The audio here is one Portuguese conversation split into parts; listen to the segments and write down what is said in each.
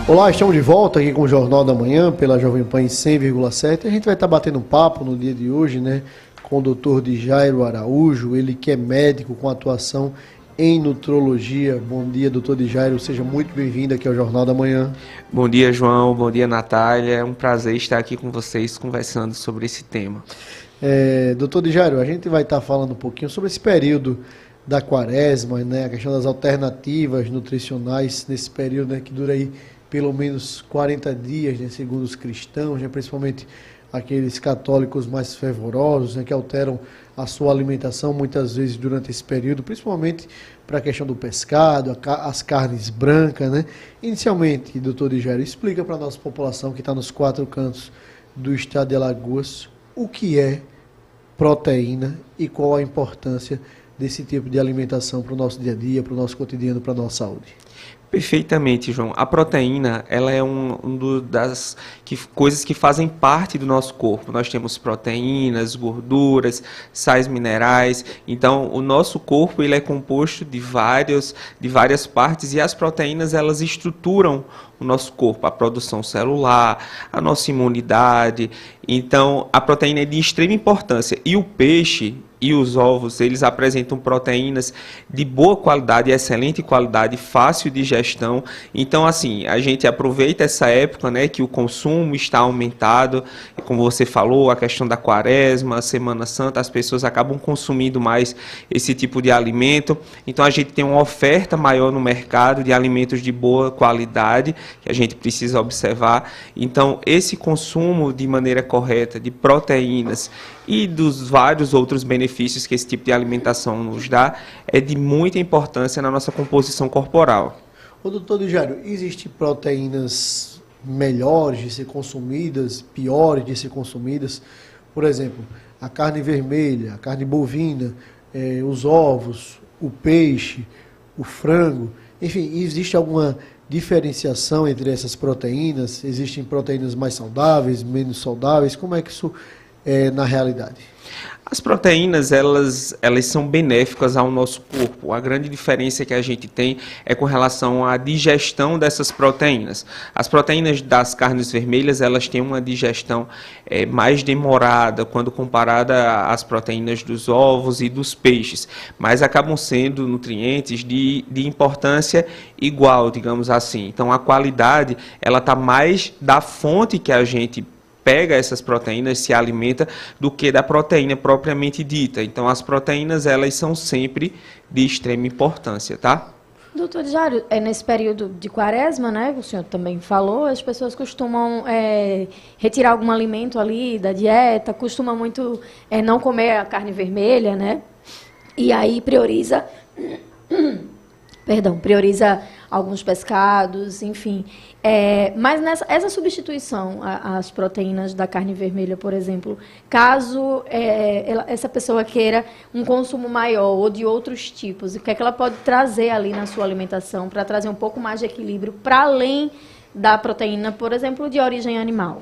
Olá, estamos de volta aqui com o Jornal da Manhã pela Jovem Pan em 100,7. A gente vai estar batendo um papo no dia de hoje, né, com o Dr. Dijairo Araújo, ele que é médico com atuação em nutrologia. Bom dia, Dr. Dijairo, seja muito bem-vindo aqui ao Jornal da Manhã. Bom dia, João, bom dia, Natália. É um prazer estar aqui com vocês conversando sobre esse tema. Dr. Dijairo, a gente vai estar falando um pouquinho sobre esse período da quaresma, né, a questão das alternativas nutricionais nesse período, né, que dura aí pelo menos 40 dias, né, segundo os cristãos, né, principalmente aqueles católicos mais fervorosos, né, que alteram a sua alimentação muitas vezes durante esse período, principalmente para a questão do pescado, as carnes brancas, né? Inicialmente, doutor Dijairo, explica para a nossa população que está nos 4 cantos do estado de Alagoas o que é proteína e qual a importância desse tipo de alimentação para o nosso dia a dia, para o nosso cotidiano, para a nossa saúde. Perfeitamente, João. A proteína, ela é das coisas que fazem parte do nosso corpo. Nós temos proteínas, gorduras, sais minerais. Então, o nosso corpo ele é composto de várias partes e as proteínas elas estruturam o nosso corpo, a produção celular, a nossa imunidade. Então, a proteína é de extrema importância. E o peixe e os ovos, eles apresentam proteínas de boa qualidade, excelente qualidade, fácil de digestão. Então, assim, a gente aproveita essa época, né, que o consumo está aumentado, como você falou, a questão da quaresma, a Semana Santa, as pessoas acabam consumindo mais esse tipo de alimento. Então, a gente tem uma oferta maior no mercado de alimentos de boa qualidade, que a gente precisa observar. Então, esse consumo de maneira correta de proteínas e dos vários outros benefícios que esse tipo de alimentação nos dá, é de muita importância na nossa composição corporal. Ô, doutor Dijairo, existem proteínas melhores de ser consumidas, piores de ser consumidas? Por exemplo, a carne vermelha, a carne bovina, os ovos, o peixe, o frango, enfim, existe alguma diferenciação entre essas proteínas? Existem proteínas mais saudáveis, menos saudáveis? Como é que isso na realidade? As proteínas, elas são benéficas ao nosso corpo. A grande diferença que a gente tem é com relação à digestão dessas proteínas. As proteínas das carnes vermelhas, elas têm uma digestão mais demorada quando comparada às proteínas dos ovos e dos peixes, mas acabam sendo nutrientes de importância igual, digamos assim. Então, a qualidade, ela está mais da fonte que a gente pega essas proteínas, se alimenta, do que da proteína propriamente dita. Então, as proteínas, elas são sempre de extrema importância, tá? Doutor Dijairo, nesse período de quaresma, né, o senhor também falou, as pessoas costumam retirar algum alimento ali da dieta, costumam muito não comer a carne vermelha, né? E aí prioriza alguns pescados, enfim. Mas essa substituição às proteínas da carne vermelha, por exemplo, caso essa pessoa queira um consumo maior ou de outros tipos, o que é que ela pode trazer ali na sua alimentação para trazer um pouco mais de equilíbrio para além da proteína, por exemplo, de origem animal?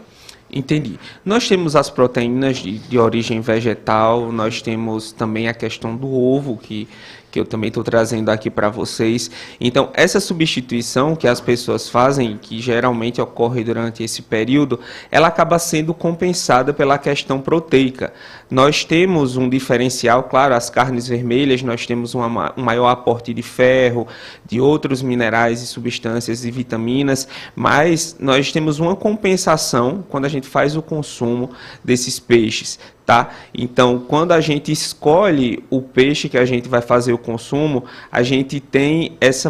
Entendi. Nós temos as proteínas de origem vegetal, nós temos também a questão do ovo, que eu também estou trazendo aqui para vocês. Então, essa substituição que as pessoas fazem, que geralmente ocorre durante esse período, ela acaba sendo compensada pela questão proteica. Nós temos um diferencial, claro, as carnes vermelhas, nós temos um maior aporte de ferro, de outros minerais e substâncias e vitaminas, mas nós temos uma compensação quando a gente faz o consumo desses peixes. Tá? Então, quando a gente escolhe o peixe que a gente vai fazer o consumo, a gente tem essa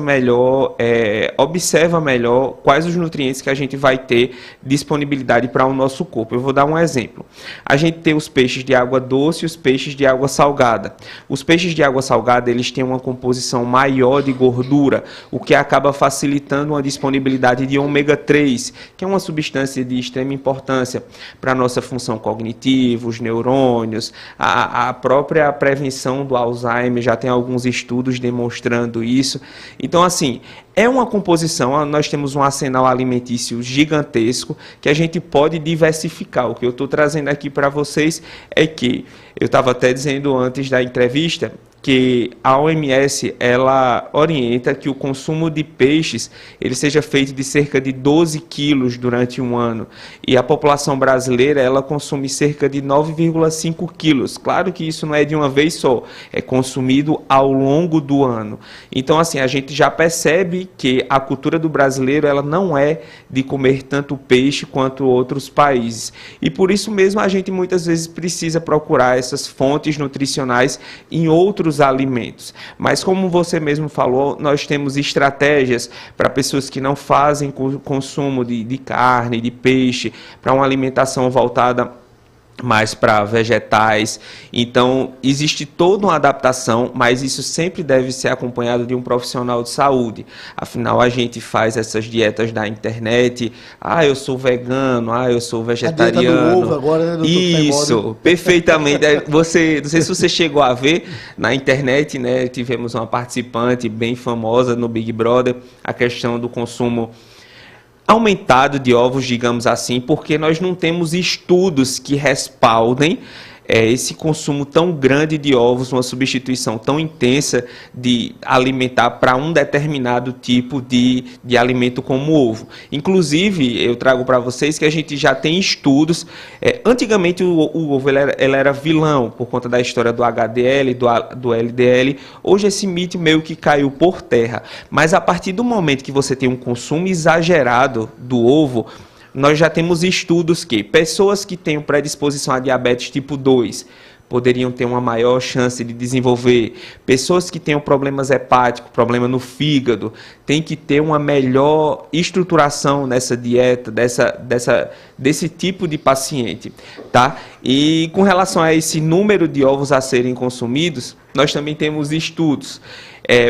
observa melhor quais os nutrientes que a gente vai ter disponibilidade para o nosso corpo. Eu vou dar um exemplo. A gente tem os peixes de água doce e os peixes de água salgada. Os peixes de água salgada, eles têm uma composição maior de gordura, o que acaba facilitando uma disponibilidade de ômega 3, que é uma substância de extrema importância para a nossa função cognitiva, os neurônios, a própria prevenção do Alzheimer, já tem alguns estudos demonstrando isso. Então, assim, é uma composição, nós temos um arsenal alimentício gigantesco que a gente pode diversificar. O que eu estou trazendo aqui para vocês é que, eu estava até dizendo antes da entrevista, que a OMS ela orienta que o consumo de peixes ele seja feito de cerca de 12 quilos durante um ano, e a população brasileira ela consome cerca de 9,5 quilos. Claro que isso não é de uma vez só, é consumido ao longo do ano. Então, assim, a gente já percebe que a cultura do brasileiro ela não é de comer tanto peixe quanto outros países, e por isso mesmo a gente muitas vezes precisa procurar essas fontes nutricionais em outros alimentos. Mas como você mesmo falou, nós temos estratégias para pessoas que não fazem consumo de carne, de peixe, para uma alimentação voltada mais para vegetais. Então, existe toda uma adaptação, mas isso sempre deve ser acompanhado de um profissional de saúde. Afinal, a gente faz essas dietas da internet, eu sou vegano, eu sou vegetariano. A dieta do ovo agora, né, doutor? Isso, perfeitamente. Não sei se você chegou a ver na internet, né, tivemos uma participante bem famosa no Big Brother, a questão do consumo aumentado de ovos, digamos assim, porque nós não temos estudos que respaldem esse consumo tão grande de ovos, uma substituição tão intensa de alimentar para um determinado tipo de alimento como o ovo. Inclusive, eu trago para vocês que a gente já tem estudos. Antigamente o ovo ele era vilão por conta da história do HDL, do LDL. Hoje esse mito meio que caiu por terra. Mas a partir do momento que você tem um consumo exagerado do ovo, nós já temos estudos que pessoas que têm predisposição a diabetes tipo 2 poderiam ter uma maior chance de desenvolver. Pessoas que tenham problemas hepáticos, problema no fígado, tem que ter uma melhor estruturação nessa dieta, desse tipo de paciente, tá? E com relação a esse número de ovos a serem consumidos, nós também temos estudos.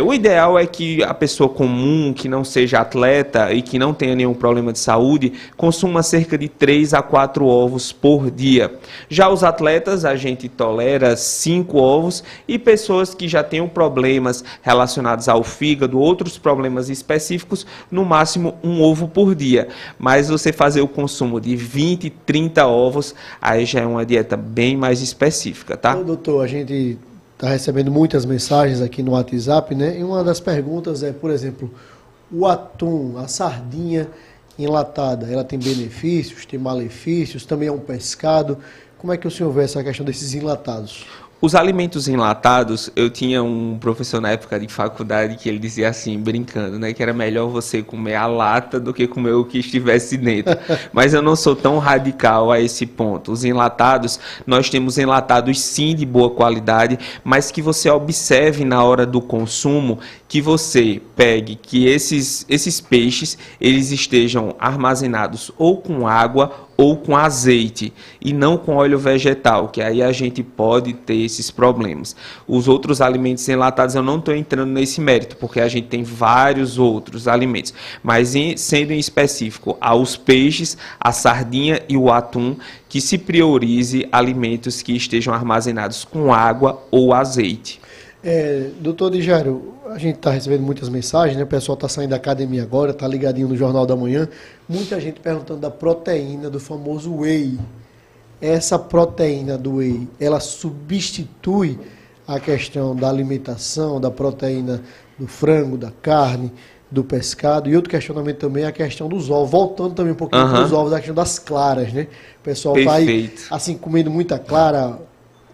O ideal é que a pessoa comum, que não seja atleta e que não tenha nenhum problema de saúde, consuma cerca de 3 a 4 ovos por dia. Já os atletas, a gente tolera 5 ovos, e pessoas que já tenham problemas relacionados ao fígado, outros problemas específicos, no máximo 1 ovo por dia. Mas você fazer o consumo de 20, 30 ovos, aí já é uma dieta bem mais específica, tá? Doutor, a gente está recebendo muitas mensagens aqui no WhatsApp, né? E uma das perguntas é, por exemplo, o atum, a sardinha enlatada, ela tem benefícios, tem malefícios, também é um pescado. Como é que o senhor vê essa questão desses enlatados? Os alimentos enlatados, eu tinha um professor na época de faculdade que ele dizia assim, brincando, né, que era melhor você comer a lata do que comer o que estivesse dentro. Mas eu não sou tão radical a esse ponto. Os enlatados, nós temos enlatados sim de boa qualidade, mas que você observe na hora do consumo, que você pegue que esses peixes, eles estejam armazenados ou com água ou com azeite, e não com óleo vegetal, que aí a gente pode ter esses problemas. Os outros alimentos enlatados, eu não estou entrando nesse mérito, porque a gente tem vários outros alimentos, mas sendo em específico aos peixes, a sardinha e o atum, que se priorize alimentos que estejam armazenados com água ou azeite. Doutor Dijário, a gente está recebendo muitas mensagens, né? O pessoal está saindo da academia agora, está ligadinho no Jornal da Manhã. Muita gente perguntando da proteína, do famoso whey. Essa proteína do whey, ela substitui a questão da alimentação, da proteína do frango, da carne, do pescado? E outro questionamento também é a questão dos ovos. Voltando também um pouquinho para os ovos, a questão das claras, né? O pessoal está aí, assim, comendo muita clara,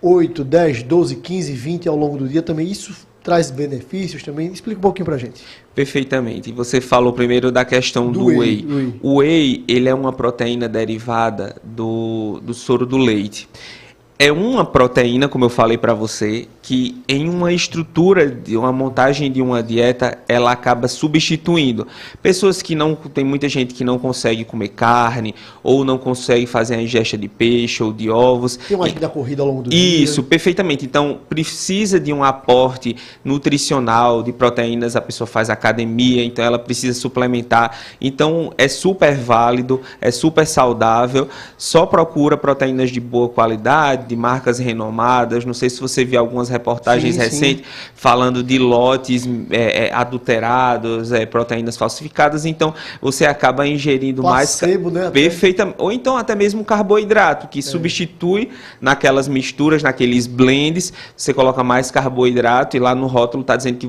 8, 10, 12, 15, 20 ao longo do dia também. Isso traz benefícios também? Explica um pouquinho pra gente. Perfeitamente. Você falou primeiro da questão do whey. O whey, ele é uma proteína derivada do soro do leite. É uma proteína, como eu falei para você, que em uma estrutura, de uma montagem de uma dieta, ela acaba substituindo. Pessoas que não, tem muita gente que não consegue comer carne, ou não consegue fazer a ingesta de peixe ou de ovos. Tem uma da corrida ao longo do dia. Isso, perfeitamente. Então, precisa de um aporte nutricional de proteínas, a pessoa faz academia, então ela precisa suplementar. Então, é super válido, é super saudável, só procura proteínas de boa qualidade, de marcas renomadas. Não sei se você viu algumas reportagens Sim, recentes falando de lotes adulterados, proteínas falsificadas. Então, você acaba ingerindo Placebo, mais... né? Perfeitamente. Ou então até mesmo carboidrato, que substitui naquelas misturas, naqueles blends, você coloca mais carboidrato e lá no rótulo está dizendo que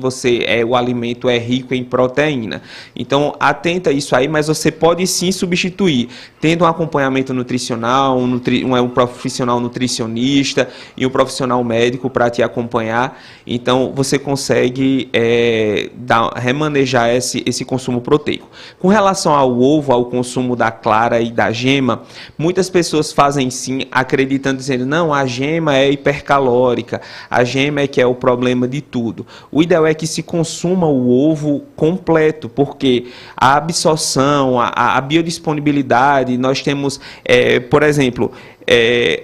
o alimento é rico em proteína. Então, atenta a isso aí, mas você pode sim substituir, tendo um acompanhamento nutricional, um profissional nutricionista e um profissional médico para te acompanhar. Então, você consegue remanejar esse consumo proteico. Com relação ao ovo, ao consumo da clara e da gema, muitas pessoas fazem sim, acreditando, dizendo, não, a gema é hipercalórica, a gema é que é o problema de tudo. O ideal é que se consuma o ovo completo, porque a absorção, a biodisponibilidade, nós temos, por exemplo,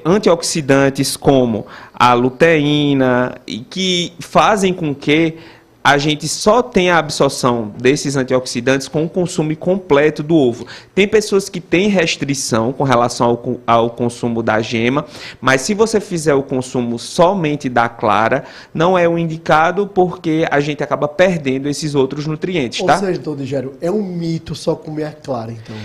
antioxidantes como a luteína, que fazem com que a gente só tem a absorção desses antioxidantes com o consumo completo do ovo. Tem pessoas que têm restrição com relação ao consumo da gema, mas se você fizer o consumo somente da clara, não é o indicado, porque a gente acaba perdendo esses outros nutrientes, tá? Ou seja, então, Digério, é um mito só comer a clara, então...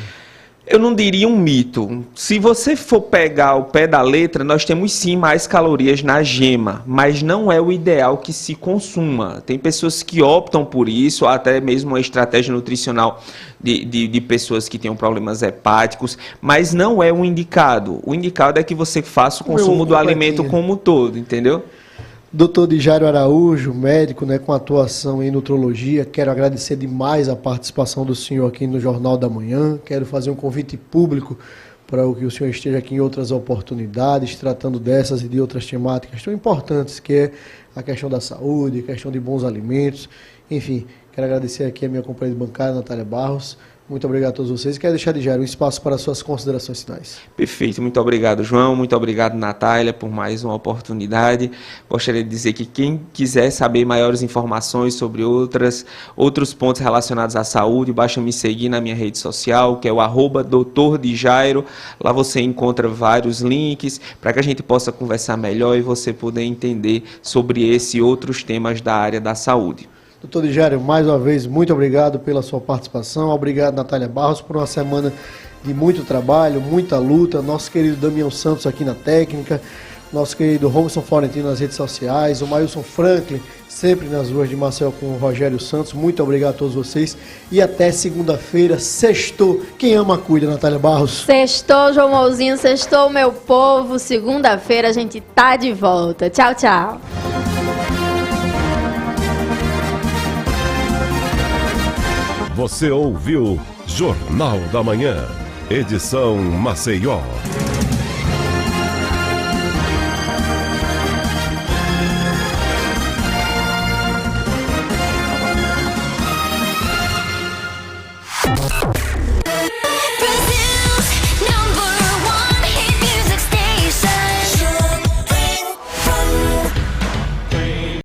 Eu não diria um mito. Se você for pegar o pé da letra, nós temos sim mais calorias na gema, mas não é o ideal que se consuma. Tem pessoas que optam por isso, até mesmo uma estratégia nutricional de pessoas que tenham problemas hepáticos, mas não é o indicado. O indicado é que você faça o consumo do alimento como um todo, entendeu? Dr. Dijário Araújo, médico, né, com atuação em nutrologia, quero agradecer demais a participação do senhor aqui no Jornal da Manhã. Quero fazer um convite público para que o senhor esteja aqui em outras oportunidades, tratando dessas e de outras temáticas tão importantes, que é a questão da saúde, a questão de bons alimentos. Enfim, quero agradecer aqui a minha companheira de bancada, Natália Barros. Muito obrigado a todos vocês. Quero deixar, Dijário, um espaço para suas considerações finais. Perfeito. Muito obrigado, João. Muito obrigado, Natália, por mais uma oportunidade. Gostaria de dizer que quem quiser saber maiores informações sobre outros pontos relacionados à saúde, basta me seguir na minha rede social, que é o @Dr. Lá você encontra vários links para que a gente possa conversar melhor e você poder entender sobre esse e outros temas da área da saúde. Doutor Dijário, mais uma vez, muito obrigado pela sua participação. Obrigado, Natália Barros, por uma semana de muito trabalho, muita luta. Nosso querido Damião Santos aqui na técnica, nosso querido Robson Florentino nas redes sociais, o Mailson Franklin, sempre nas ruas de Maceió com o Rogério Santos. Muito obrigado a todos vocês e até segunda-feira. Sextou. Quem ama, cuida, Natália Barros. Sextou, João Mouzinho, sextou, meu povo. Segunda-feira a gente tá de volta. Tchau, tchau. Você ouviu Jornal da Manhã, edição Maceió.